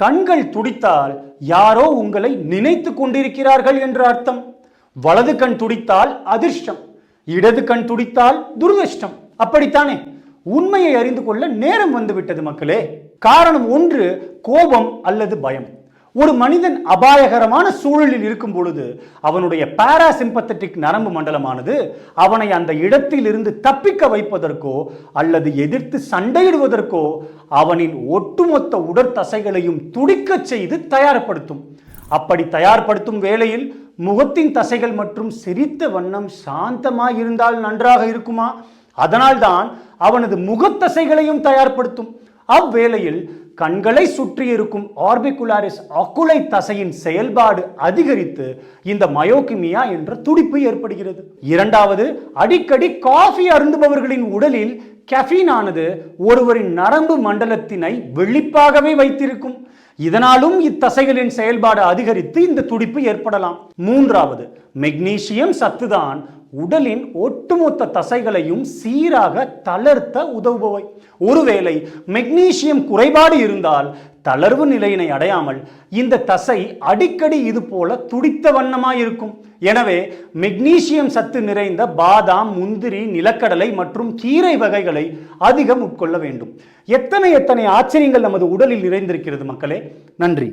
கண்கள் துடித்தால் யாரோ உங்களை நினைத்து கொண்டிருக்கிறார்கள் என்று அர்த்தம். வலது கண் துடித்தால் அதிர்ஷ்டம், இடது கண் துடித்தால் துரதிர்ஷ்டம். அப்படித்தானே? உண்மையை அறிந்து கொள்ள நேரம் வந்துவிட்டது மக்களே. காரணம் ஒன்று, கோபம் அல்லது பயம். ஒரு மனிதன் அபாயகரமான சூழலில் இருக்கும் பொழுது அவனுடைய பாராசிம்பத்தட்டிக் நரம்பு மண்டலமானது அவனை அந்த இடத்தில் இருந்து தப்பிக்க வைப்பதற்கோ அல்லது எதிர்த்து சண்டையிடுவதற்கோ அவனின் ஒட்டுமொத்த உடற்தசைகளையும் துடிக்க செய்து தயார்படுத்தும். அப்படி தயார்படுத்தும் வேளையில் முகத்தின் தசைகள் மற்றும் சிரித்த வண்ணம் சாந்தமாய் இருந்தால் நன்றாக இருக்குமா? அதனால்தான் அவனது முகத்தசைகளையும் தயார்படுத்தும். அவ்வேளையில் கண்களை சுற்றி இருக்கும் ஆர்பிகுலாரிஸ் ஆக்குலை தசையின் செயல்பாடு அதிகரித்து இந்த மயோகிமியா என்ற துடிப்பு ஏற்படுகிறது. இரண்டாவது, அடிக்கடி காஃபி அருந்துபவர்களின் உடலில் கெஃபீன் ஆனது ஒருவரின் நரம்பு மண்டலத்தினை வெளிப்பாகவே வைத்திருக்கும். இதனாலும் இத்தசைகளின் செயல்பாடு அதிகரித்து இந்த துடிப்பு ஏற்படலாம். மூன்றாவது, மெக்னீசியம் சத்துதான் உடலின் ஒட்டுமொத்த தசைகளையும் சீராக தளர்த்த உதவுபவை. ஒருவேளை மெக்னீசியம் குறைபாடு இருந்தால் தளர்வு நிலையினை அடையாமல் இந்த தசை அடிக்கடி இது போல துடித்த வண்ணமாயிருக்கும். எனவே மெக்னீசியம் சத்து நிறைந்த பாதாம், முந்திரி, நிலக்கடலை மற்றும் கீரை வகைகளை அதிகம் உட்கொள்ள வேண்டும். எத்தனை ஆச்சரியங்கள் நமது உடலில் நிறைந்திருக்கிறது மக்களே. நன்றி.